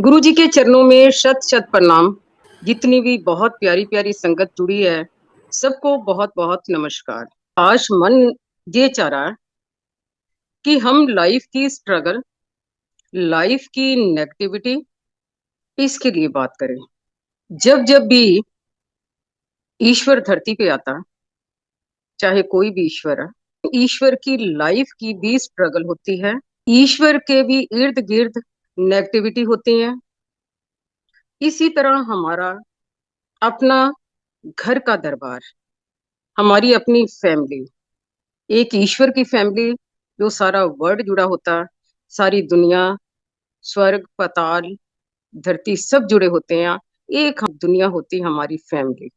गुरु जी के चरणों में शत शत प्रणाम। जितनी भी बहुत प्यारी प्यारी संगत जुड़ी है, सबको बहुत बहुत नमस्कार। आज मन ये चाह रहा है कि हम लाइफ की स्ट्रगल, लाइफ की नेगेटिविटी, इसके लिए बात करें। जब जब भी ईश्वर धरती पे आता, चाहे कोई भी ईश्वर है, ईश्वर की लाइफ की भी स्ट्रगल होती है। ईश्वर के भी इर्द गिर्द नेगेटिविटी होती है। इसी तरह हमारा अपना घर का दरबार, हमारी अपनी फैमिली, एक ईश्वर की फैमिली, जो सारा वर्ल्ड जुड़ा होता, सारी दुनिया, स्वर्ग पाताल धरती सब जुड़े होते हैं। एक दुनिया होती हमारी फैमिली,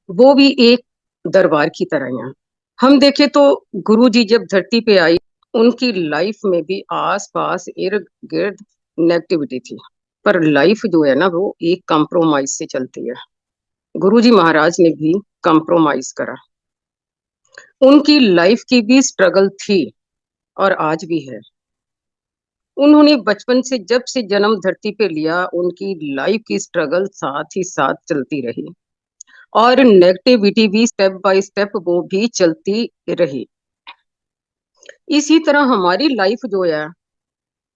वो भी एक दरबार की तरह है। हम देखें तो गुरु जी जब धरती पे आई, उनकी लाइफ में भी आस पास इर्द गिर्द नेगेटिविटी थी, पर लाइफ जो है ना, वो एक कॉम्प्रोमाइज से चलती है। गुरु जी महाराज ने भी कॉम्प्रोमाइज करा। उनकी लाइफ की भी स्ट्रगल थी और आज भी है। उन्होंने बचपन से, जब से जन्म धरती पे लिया, उनकी लाइफ की स्ट्रगल साथ ही साथ चलती रही और नेगेटिविटी भी स्टेप बाय स्टेप वो भी चलती रही। इसी तरह हमारी लाइफ जो है,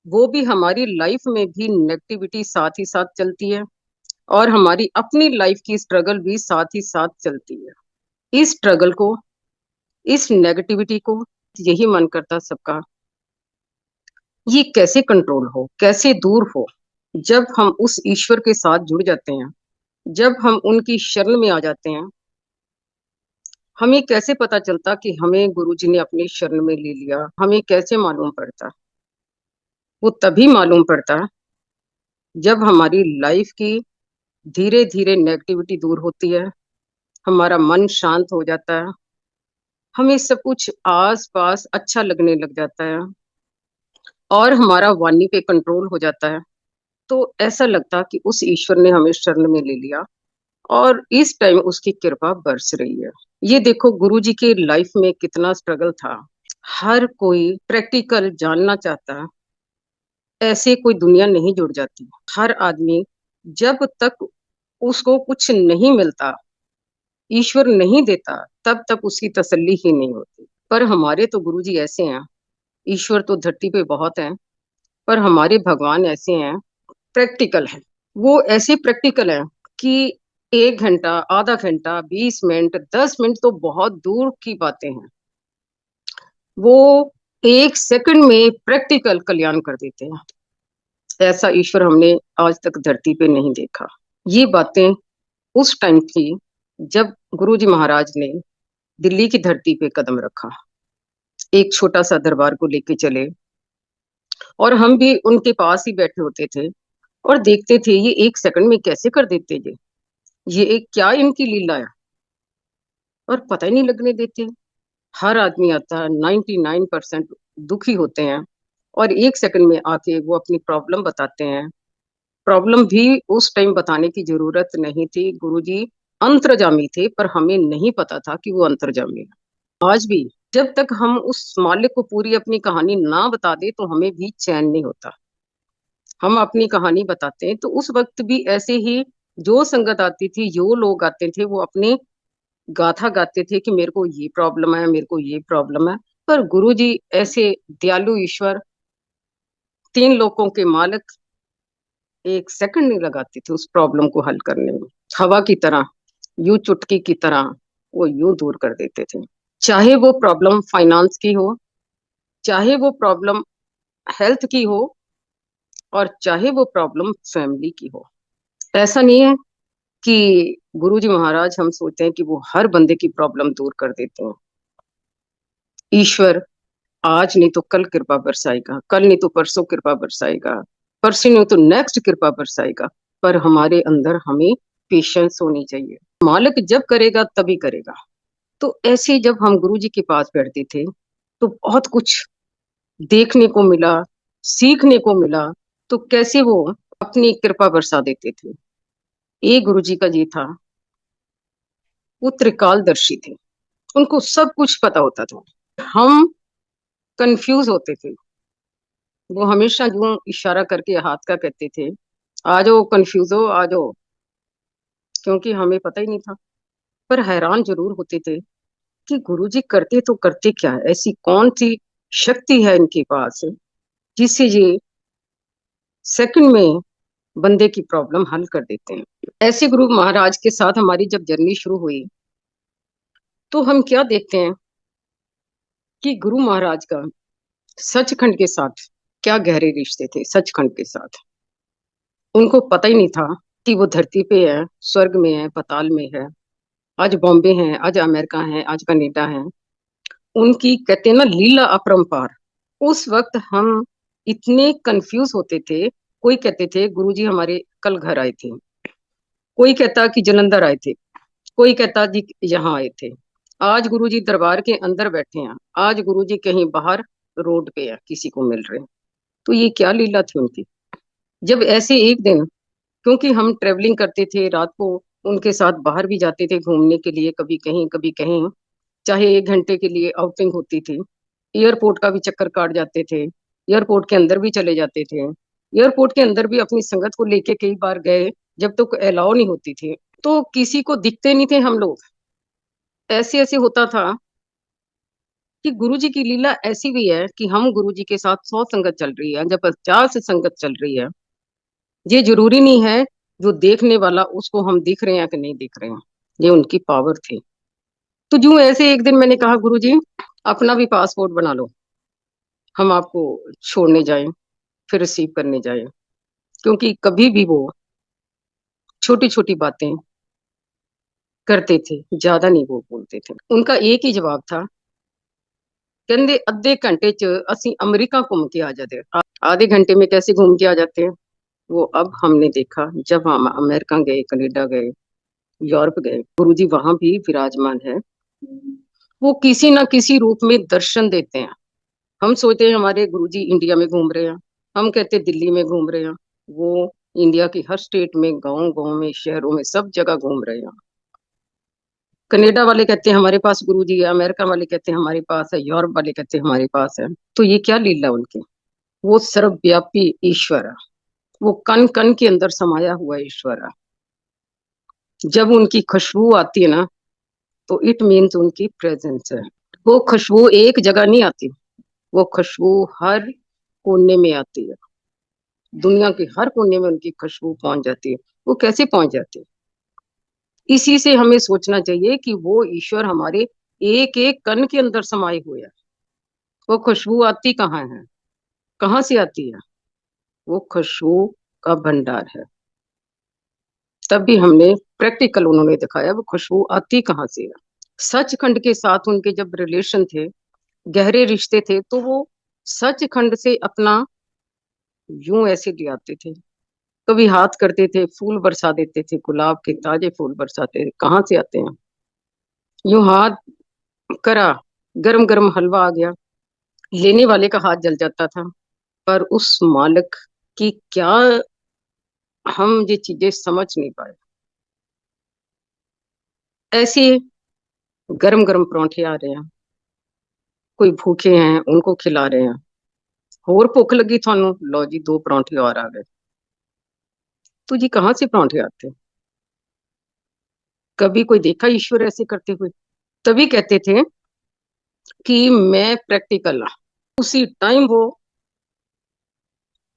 वो भी, हमारी लाइफ में भी नेगेटिविटी साथ ही साथ चलती है और हमारी अपनी लाइफ की स्ट्रगल भी साथ ही साथ चलती है। इस स्ट्रगल को, इस नेगेटिविटी को, यही मन करता सबका, ये कैसे कंट्रोल हो, कैसे दूर हो। जब हम उस ईश्वर के साथ जुड़ जाते हैं, जब हम उनकी शरण में आ जाते हैं, हमें कैसे पता चलता कि हमें गुरुजी ने अपनी शरण में ले लिया? हमें कैसे मालूम पड़ता? वो तभी मालूम पड़ता जब हमारी लाइफ की धीरे धीरे नेगेटिविटी दूर होती है, हमारा मन शांत हो जाता है, हमें सब कुछ आस पास अच्छा लगने लग जाता है और हमारा वाणी पे कंट्रोल हो जाता है। तो ऐसा लगता कि उस ईश्वर ने हमें शरण में ले लिया और इस टाइम उसकी कृपा बरस रही है। ये देखो, गुरु जी के लाइफ में कितना स्ट्रगल था। हर कोई प्रैक्टिकल जानना चाहता, ऐसे कोई दुनिया नहीं जुड़ जाती। हर आदमी, जब तक उसको कुछ नहीं मिलता, ईश्वर नहीं देता, तब तक उसकी तसल्ली ही नहीं होती। पर हमारे तो गुरु जी ऐसे हैं, ईश्वर तो धरती पे बहुत है, पर हमारे भगवान ऐसे हैं, प्रैक्टिकल है। वो ऐसे प्रैक्टिकल है कि 1 घंटा, आधा घंटा, 20 मिनट, 10 मिनट तो बहुत दूर की बातें हैं। वो 1 सेकंड में प्रैक्टिकल कल्याण कर देते हैं। ऐसा ईश्वर हमने आज तक धरती पे नहीं देखा। ये बातें उस टाइम थी जब गुरु जी महाराज ने दिल्ली की धरती पे कदम रखा, एक छोटा सा दरबार को लेके चले और हम भी उनके पास ही बैठे होते थे और देखते थे ये 1 सेकंड में कैसे कर देते। ये एक क्या इनकी लीला है, और पता ही नहीं लगने देते। हर आदमी आता है, 99% दुखी होते हैं और 1 सेकंड में आके वो अपनी प्रॉब्लम बताते हैं। प्रॉब्लम भी उस टाइम बताने की जरूरत नहीं थी, गुरुजी अंतर्जामी थे, पर हमें नहीं पता था कि वो अंतर्जामी है। आज भी जब तक हम उस मालिक को पूरी अपनी कहानी ना बता दे, तो हमें भी चैन नहीं होता। हम अपनी कहानी बताते हैं तो उस वक्त भी ऐसे ही जो संगत आती थी, जो लोग आते थे, वो अपने गाथा गाते थे कि मेरे को ये प्रॉब्लम है, मेरे को ये प्रॉब्लम है। पर गुरुजी ऐसे दयालु ईश्वर, 3 लोकों के मालिक, 1 सेकंड नहीं लगाते थे उस प्रॉब्लम को हल करने में। हवा की तरह, यूं चुटकी की तरह वो यूं दूर कर देते थे। चाहे वो प्रॉब्लम फाइनेंस की हो, चाहे वो प्रॉब्लम हेल्थ की हो, और चाहे वो प्रॉब्लम फैमिली की हो। ऐसा नहीं है कि गुरुजी महाराज, हम सोचते हैं कि वो हर बंदे की प्रॉब्लम दूर कर देते हैं। ईश्वर आज नहीं तो कल कृपा बरसाएगा, कल नहीं तो परसों कृपा बरसाएगा, परसों नहीं तो नेक्स्ट कृपा बरसाएगा। पर हमारे अंदर हमें पेशेंस होनी चाहिए। मालिक जब करेगा तभी करेगा। तो ऐसे जब हम गुरु जी के पास बैठते थे, तो बहुत कुछ देखने को मिला, सीखने को मिला। तो कैसे वो अपनी कृपा बरसा देते थे। एक गुरु जी का जी था, वो त्रिकालदर्शी थे, उनको सब कुछ पता होता था। हम कंफ्यूज होते थे। वो हमेशा यूं इशारा करके हाथ का कहते थे आ जाओ, कंफ्यूज हो, आ जाओ, क्योंकि हमें पता ही नहीं था। पर हैरान जरूर होते थे कि गुरुजी करते तो करते क्या है, ऐसी कौन सी शक्ति है इनके पास जिससे ये सेकंड में बंदे की प्रॉब्लम हल कर देते हैं। ऐसे गुरु महाराज के साथ हमारी जब जर्नी शुरू हुई तो हम क्या देखते हैं कि गुरु महाराज का सचखंड के साथ क्या गहरे रिश्ते थे। सचखंड के साथ उनको पता ही नहीं था कि वो धरती पे है, स्वर्ग में है, पाताल में है, आज बॉम्बे है, आज अमेरिका है, आज कनाडा है। उनकी कहते हैं ना लीला अपरंपार। उस वक्त हम इतने कंफ्यूज होते थे। कोई कहते थे गुरुजी हमारे कल घर आए थे, कोई कहता कि जलंधर आए थे, कोई कहता जी यहाँ आए थे, आज गुरुजी दरबार के अंदर बैठे हैं, आज गुरुजी कहीं बाहर रोड पे है, किसी को मिल रहे हैं। तो ये क्या लीला थी उनकी। जब ऐसे एक दिन, क्योंकि हम ट्रेवलिंग करते थे रात को, उनके साथ बाहर भी जाते थे घूमने के लिए, कभी कहीं कभी कहीं, चाहे 1 घंटे के लिए आउटिंग होती थी। एयरपोर्ट का भी चक्कर काट जाते थे, एयरपोर्ट के अंदर भी चले जाते थे। एयरपोर्ट के अंदर भी अपनी संगत को लेके कई बार गए, जब तक अलाउ नहीं होती थी। तो किसी को दिखते नहीं थे हम लोग। ऐसे ऐसे होता था कि गुरुजी की लीला ऐसी भी है कि हम गुरुजी के साथ 100 संगत चल रही है, जब 50 संगत चल रही है, ये जरूरी नहीं है जो देखने वाला उसको हम दिख रहे हैं कि नहीं दिख रहे हैं। ये उनकी पावर थी। तो जो ऐसे एक दिन मैंने कहा गुरुजी अपना भी पासपोर्ट बना लो, हम आपको छोड़ने जाएं, फिर रिसीव करने जाएं। क्योंकि कभी भी वो छोटी छोटी बातें करते थे, ज्यादा नहीं वो बोलते थे। उनका एक ही जवाब था, कहते अद्धे घंटे च असि अमेरिका घूम के आ जाते। आधे घंटे में कैसे घूम के आ जाते हैं। वो अब हमने देखा जब हम अमेरिका गए, कनाडा गए, यूरोप गए, गुरुजी वहां भी विराजमान है। वो किसी ना किसी रूप में दर्शन देते हैं। हम सोचते हैं हमारे गुरुजी इंडिया में घूम रहे हैं, हम कहते दिल्ली में घूम रहे हैं। वो इंडिया की हर स्टेट में, गांव गांव में, शहरों में, सब जगह घूम रहे हैं। कनाडा वाले कहते हैं हमारे पास गुरुजी है, अमेरिका वाले कहते हैं हमारे पास है, यूरोप वाले कहते हैं हमारे पास है। तो ये क्या लीला उनकी। वो सर्वव्यापी ईश्वर है, वो कण कण के अंदर समाया हुआ ईश्वर है। जब उनकी खुशबू आती है ना, तो इट मीन्स उनकी प्रेजेंस है। वो खुशबू एक जगह नहीं आती, वो खुशबू हर कोने में आती है। दुनिया के हर कोने में उनकी खुशबू पहुंच जाती है। वो कैसे पहुंच जाती है। इसी से हमें सोचना चाहिए कि वो ईश्वर हमारे एक एक कण के अंदर समाये हुए है। वो खुशबू आती कहाँ है, कहाँ से आती है। वो खुशबू का भंडार है। तब भी हमने प्रैक्टिकल उन्होंने दिखाया वो खुशबू आती कहाँ से है। सचखंड के साथ उनके जब रिलेशन थे, गहरे रिश्ते थे, तो वो सचखंड से अपना यूं ऐसे ले आते थे। कभी हाथ करते थे, फूल बरसा देते थे, गुलाब के ताजे फूल बरसाते थे। कहाँ से आते हैं। यूं हाथ करा, गरम गरम हलवा आ गया, लेने वाले का हाथ जल जाता था। पर उस मालिक की क्या, हम ये चीजें समझ नहीं पाए। ऐसे गरम गरम परोंठे आ रहे हैं, कोई भूखे हैं उनको खिला रहे हैं। होर भुख लगी थानू, लो जी 2 परांठे और आ गए। तो जी कहाँ से परांठे आते हैं। कभी कोई देखा ईश्वर ऐसे करते हुए। तभी कहते थे कि मैं प्रैक्टिकल। उसी टाइम वो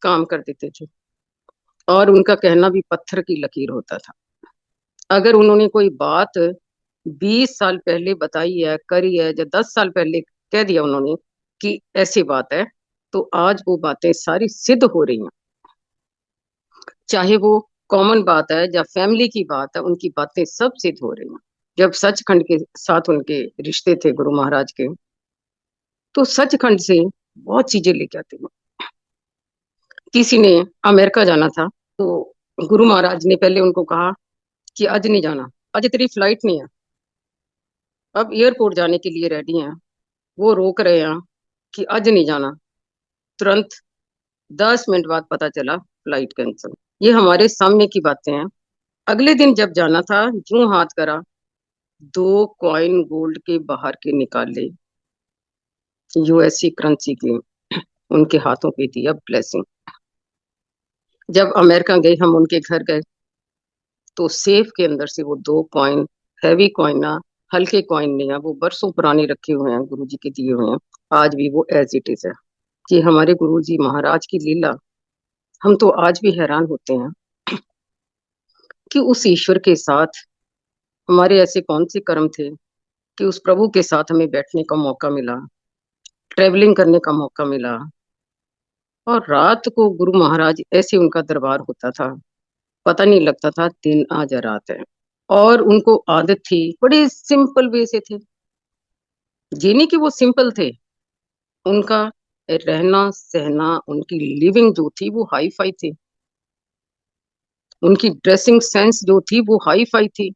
काम कर देते थे। और उनका कहना भी पत्थर की लकीर होता था। अगर उन्होंने कोई बात 20 साल पहले बताई है, करी है, या 10 साल पहले कह दिया उन्होंने कि ऐसी बात है, तो आज वो बातें सारी सिद्ध हो रही हैं। चाहे वो कॉमन बात है या फैमिली की बात है, उनकी बातें सब सिद्ध हो रही हैं। जब सचखंड के साथ उनके रिश्ते थे गुरु महाराज के, तो सचखंड से बहुत चीजें लेके आते हैं। किसी ने अमेरिका जाना था, तो गुरु महाराज ने पहले उनको कहा कि आज नहीं जाना, आज तेरी फ्लाइट नहीं है। अब एयरपोर्ट जाने के लिए रेडी हैं, वो रोक रहे हैं कि आज नहीं जाना। तुरंत 10 मिनट बाद पता चला फ्लाइट कैंसिल। ये हमारे सामने की बातें हैं। अगले दिन जब जाना था, यूं हाथ करा, 2 कॉइन गोल्ड के बाहर के निकाले, यूएससी करेंसी की, उनके हाथों पे दिया ब्लेसिंग। जब अमेरिका गए, हम उनके घर गए, तो सेफ के अंदर से वो 2 कॉइन, हैवी कॉइन ना, हल्के कॉइन नहीं है, वो बरसों पुराने रखे हुए हैं, गुरु जी के दिए हुए हैं। आज भी वो एज इट इज है। ये हमारे गुरु जी महाराज की लीला। हम तो आज भी हैरान होते हैं कि उस ईश्वर के साथ हमारे ऐसे कौन से कर्म थे कि उस प्रभु के साथ हमें बैठने का मौका मिला, ट्रेवलिंग करने का मौका मिला। और रात को गुरु महाराज ऐसे उनका दरबार होता था, पता नहीं लगता था दिन आज या रात है। और उनको आदत थी, बड़े सिंपल वे से थे, ये नहीं कि वो सिंपल थे, उनका रहना सहना, उनकी लिविंग जो थी वो हाई फाई थी, उनकी ड्रेसिंग सेंस जो थी वो हाई फाई थी।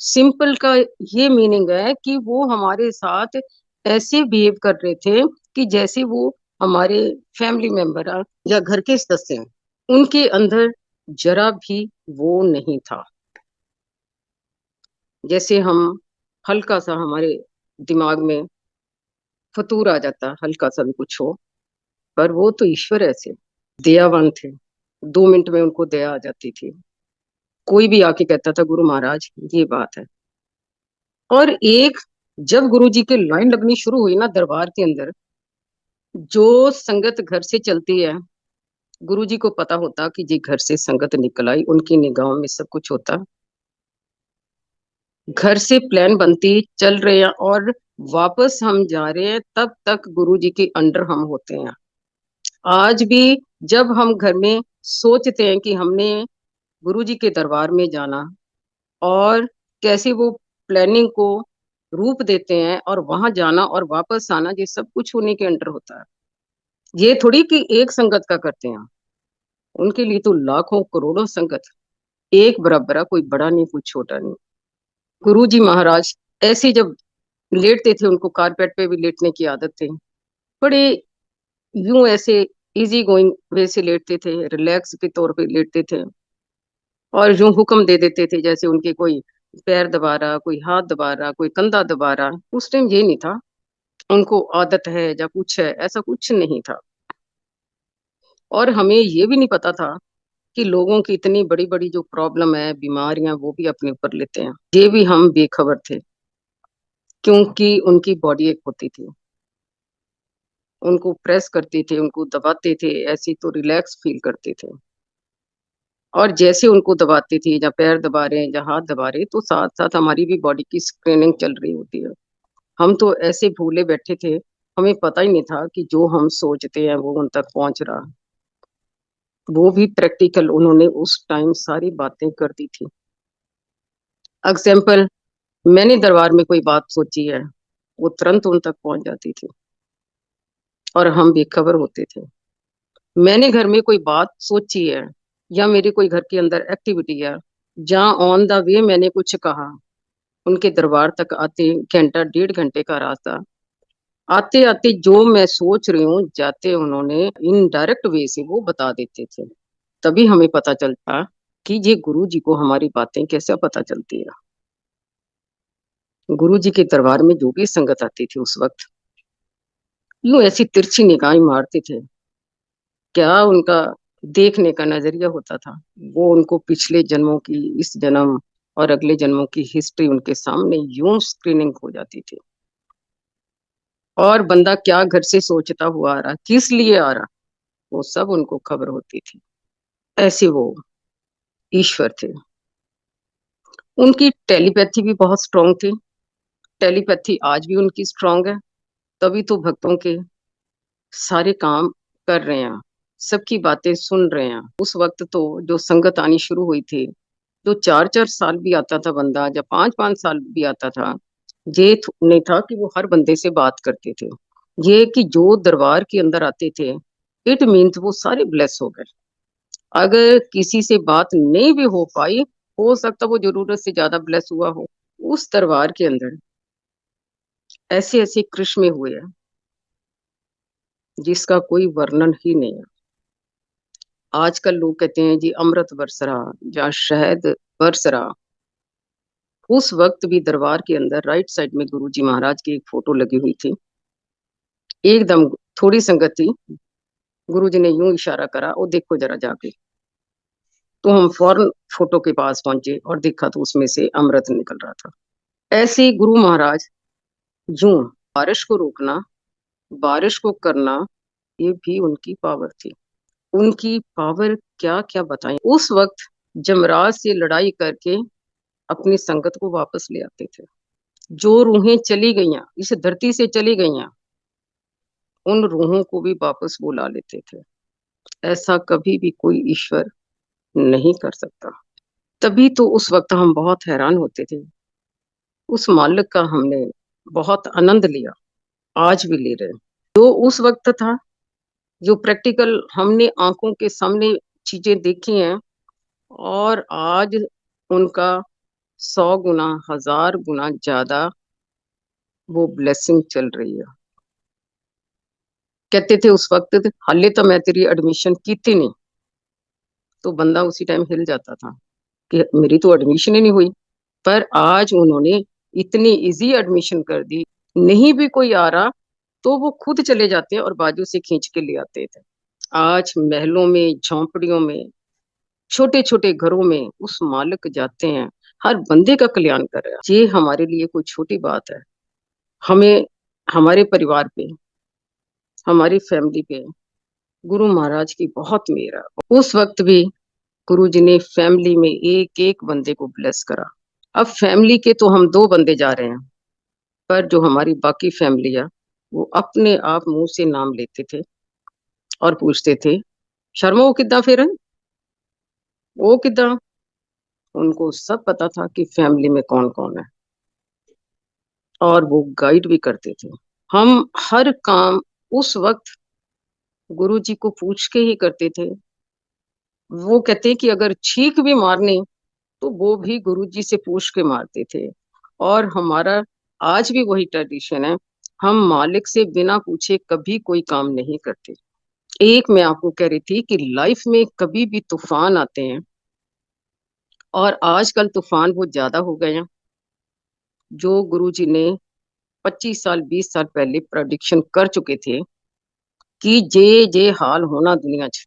सिंपल का ये मीनिंग है कि वो हमारे साथ ऐसे बिहेव कर रहे थे कि जैसे वो हमारे फैमिली मेंबर है या घर के सदस्य हैं। उनके अंदर जरा भी वो नहीं था। जैसे हम हल्का सा हमारे दिमाग में फतूर आ जाता, हल्का सा भी कुछ हो, पर वो तो ईश्वर ऐसे दयावान थे, 2 मिनट में उनको दया आ जाती थी। कोई भी आके कहता था गुरु महाराज ये बात है। और एक जब गुरु जी के लाइन लगनी शुरू हुई ना दरबार के अंदर, जो संगत घर से चलती है, गुरु जी को पता होता कि जी घर से संगत निकल आई, उनकी निगाहों में सब कुछ होता। घर से प्लान बनती, चल रहे हैं और वापस हम जा रहे हैं, तब तक गुरु जी के अंडर हम होते हैं। आज भी जब हम घर में सोचते हैं कि हमने गुरु जी के दरबार में जाना, और कैसे वो प्लानिंग को रूप देते हैं, और वहां जाना और वापस आना, ये सब कुछ उन्हीं के अंडर होता है। ये थोड़ी कि एक संगत का करते हैं, उनके लिए तो लाखों करोड़ों संगत एक बराबर है, कोई बड़ा नहीं कोई छोटा नहीं। गुरु जी महाराज ऐसे जब लेटते थे, उनको कारपेट पे भी लेटने की आदत थी, बड़े यूं ऐसे इजी गोइंग वे से लेटते थे, रिलैक्स के तौर पे लेटते थे, और यूं हुक्म दे देते थे जैसे उनके कोई पैर दबा रहा, कोई हाथ दबा रहा, कोई कंधा दबा रहा। उस टाइम ये नहीं था उनको आदत है या कुछ है, ऐसा कुछ नहीं था। और हमें ये भी नहीं पता था कि लोगों की इतनी बड़ी बड़ी जो प्रॉब्लम है, बीमारियां, वो भी अपने ऊपर लेते हैं, ये भी हम बेखबर थे। क्योंकि उनकी बॉडी एक होती थी, उनको प्रेस करते थे, उनको दबाते थे, ऐसे तो रिलैक्स फील करते थे। और जैसे उनको दबाते थे, या पैर दबा रहे हैं या हाथ दबा रहे हैं, तो साथ साथ हमारी भी बॉडी की स्क्रीनिंग चल रही होती है। हम तो ऐसे भूले बैठे थे, हमें पता ही नहीं था कि जो हम सोचते हैं वो उन तक पहुंच रहा। वो भी प्रैक्टिकल उन्होंने उस टाइम सारी बातें कर दी थी। एग्जाम्पल, मैंने दरबार में कोई बात सोची है, वो तुरंत उन तक पहुंच जाती थी, और हम बेखबर होते थे। मैंने घर में कोई बात सोची है, या मेरी कोई घर के अंदर एक्टिविटी है, जहाँ ऑन द वे मैंने कुछ कहा, उनके दरबार तक आते घंटा 1.5 घंटे का रास्ता, आते आते जो मैं सोच रही हूँ जाते उन्होंने इनडायरेक्ट वे से वो बता देते थे। तभी हमें पता चलता कि ये गुरु जी को हमारी बातें कैसे पता चलती है। गुरु जी के दरबार में जो भी संगत आती थी उस वक्त, यूं ऐसी तिरछी निगाहें मारते थे। क्या उनका देखने का नजरिया होता था, वो उनको पिछले जन्मों की, इस जन्म और अगले जन्मों की हिस्ट्री उनके सामने यूं स्क्रीनिंग हो जाती थी। और बंदा क्या घर से सोचता हुआ आ रहा, किस लिए आ रहा, वो सब उनको खबर होती थी। ऐसे वो ईश्वर थे। उनकी टेलीपैथी भी बहुत स्ट्रांग थी। टेलीपैथी आज भी उनकी स्ट्रांग है। तभी तो भक्तों के सारे काम कर रहे हैं, सबकी बातें सुन रहे हैं। उस वक्त तो जो संगत आनी शुरू हुई थी, जो 4-4 साल भी आता था बंदा, या 5-5 साल भी आता था, ये नहीं था कि वो हर बंदे से बात करते थे। ये कि जो दरबार के अंदर आते थे, इट मीन्स वो सारे ब्लेस हो गए। अगर किसी से बात नहीं भी हो पाई, हो सकता वो जरूरत से ज्यादा ब्लेस हुआ हो। उस दरबार के अंदर ऐसे ऐसे कृष्ण हुए हैं जिसका कोई वर्णन ही नहीं है। आजकल लोग कहते हैं जी अमृत बरस रहा या शहद बरस रहा। उस वक्त भी दरबार के अंदर राइट साइड में गुरु जी महाराज की एक फोटो लगी हुई थी। एकदम थोड़ी संगत थी, गुरुजी ने यूं इशारा करा, और देखो जरा जाके। तो हम फौरन फोटो के पास पहुंचे और देखा तो उसमें से अमृत निकल रहा था। ऐसे ही गुरु महाराज यूं बारिश को रोकना, बारिश को करना, ये भी उनकी पावर थी। उनकी पावर क्या क्या बताएं। उस वक्त जमराज से लड़ाई करके अपनी संगत को वापस ले आते थे। जो रूहें चली गईं, इस धरती से चली गईं, उन रूहों को भी वापस बुला लेते थे। ऐसा कभी भी कोई ईश्वर नहीं कर सकता। तभी तो उस वक्त हम बहुत हैरान होते थे। उस मालिक का हमने बहुत आनंद लिया, आज भी ले रहे हैं। जो उस वक्त था, जो प्रैक्टिकल हमने आंखों के सामने चीजें देखी हैं, और आज उनका 100 गुना 1000 गुना ज्यादा वो ब्लेसिंग चल रही है। कहते थे उस वक्त, हाले तो मैं तेरी एडमिशन की थी नहीं, तो बंदा उसी टाइम हिल जाता था कि मेरी तो एडमिशन ही नहीं हुई। पर आज उन्होंने इतनी इजी एडमिशन कर दी, नहीं भी कोई आ रहा तो वो खुद चले जाते हैं और बाजू से खींच के ले आते थे। आज महलों में, झोंपड़ियों में, छोटे छोटे घरों में उस मालिक जाते हैं, हर बंदे का कल्याण कर रहे हैं। ये हमारे लिए कोई छोटी बात है। हमें, हमारे परिवार पे, हमारी फैमिली पे गुरु महाराज की बहुत मेहर है। उस वक्त भी गुरु जी ने फैमिली में एक एक बंदे को ब्लेस करा। अब फैमिली के तो हम 2 बंदे जा रहे हैं, पर जो हमारी बाकी फैमिली है, वो अपने आप मुंह से नाम लेते थे और पूछते थे, शर्मा वो किद्दां फिर, वो किद्दां। उनको सब पता था कि फैमिली में कौन कौन है, और वो गाइड भी करते थे। हम हर काम उस वक्त गुरु जी को पूछ के ही करते थे। वो कहते कि अगर छींक भी मारनी तो वो भी गुरु जी से पूछ के मारते थे। और हमारा आज भी वही ट्रेडिशन है, हम मालिक से बिना पूछे कभी कोई काम नहीं करते। एक मैं आपको कह रही थी कि लाइफ में कभी भी तूफान आते हैं, और आजकल तूफान बहुत ज्यादा हो गए हैं। जो गुरु जी ने 25 साल 20 साल पहले प्रेडिक्शन कर चुके थे कि जे जे हाल होना दुनिया च,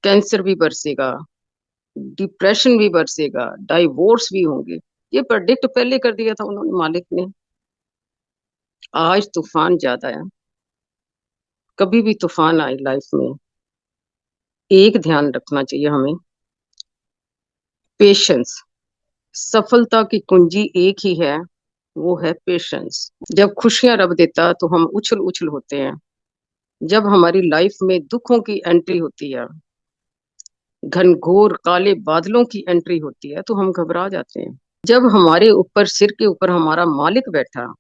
कैंसर भी बरसेगा, डिप्रेशन भी बरसेगा, डाइवोर्स भी होंगे, ये प्रेडिक्ट पहले कर दिया था उन्होंने, मालिक ने। आज तूफान ज्यादा है। कभी भी तूफान आए लाइफ में, एक ध्यान रखना चाहिए हमें, पेशेंस। सफलता की कुंजी एक ही है, वो है पेशेंस। जब खुशियां रब देता तो हम उछल उछल होते हैं। जब हमारी लाइफ में दुखों की एंट्री होती है, घनघोर काले बादलों की एंट्री होती है, तो हम घबरा जाते हैं। जब हमारे ऊपर, सिर के ऊपर हमारा मालिक बैठा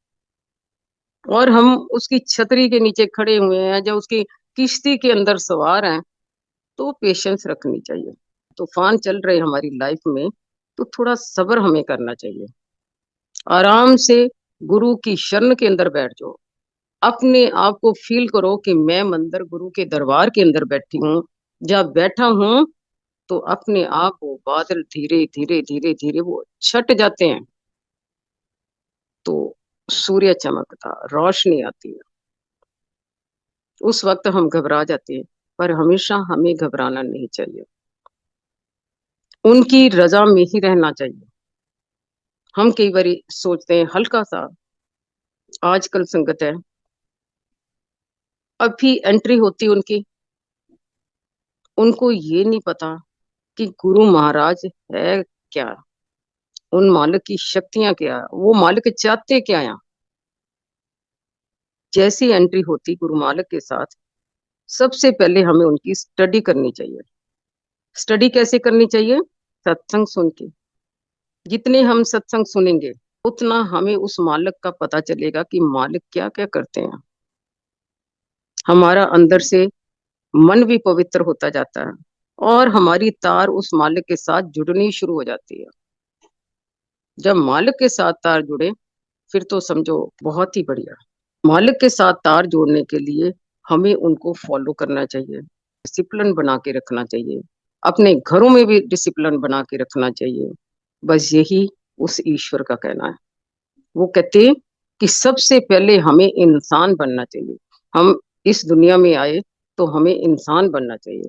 और हम उसकी छतरी के नीचे खड़े हुए हैं, जब उसकी किश्ती के अंदर सवार हैं, तो पेशेंस रखनी चाहिए। तूफान चल रहे हमारी लाइफ में, तो थोड़ा सब्र हमें करना चाहिए। आराम से गुरु की शरण के अंदर बैठ जाओ। अपने आप को फील करो कि मैं मंदिर गुरु के दरबार के अंदर बैठी हूँ। जब बैठा हूँ तो अपने आप वो बादल धीरे धीरे धीरे धीरे वो छट जाते हैं, तो सूर्य चमकता, रोशनी आती है। उस वक्त हम घबरा जाते हैं, पर हमेशा हमें घबराना नहीं चाहिए। उनकी रजा में ही रहना चाहिए। हम कई बार सोचते हैं हल्का सा, आजकल संगत है, अभी एंट्री होती उनकी, उनको ये नहीं पता कि गुरु महाराज है क्या, उन मालिक की शक्तियां क्या, वो मालिक चाहते क्या है। जैसी एंट्री होती गुरु मालिक के साथ, सबसे पहले हमें उनकी स्टडी करनी चाहिए। स्टडी कैसे करनी चाहिए? सत्संग सुन के। जितने हम सत्संग सुनेंगे, उतना हमें उस मालिक का पता चलेगा कि मालिक क्या क्या करते हैं। हमारा अंदर से मन भी पवित्र होता जाता है, और हमारी तार उस मालिक के साथ जुड़नी शुरू हो जाती है। जब मालिक के साथ तार जुड़े, फिर तो समझो बहुत ही बढ़िया। मालिक के साथ तार जोड़ने के लिए हमें उनको फॉलो करना चाहिए, डिसिप्लिन बना के रखना चाहिए, अपने घरों में भी डिसिप्लिन बना के रखना चाहिए। बस यही उस ईश्वर का कहना है। वो कहते हैं कि सबसे पहले हमें इंसान बनना चाहिए। हम इस दुनिया में आए तो हमें इंसान बनना चाहिए।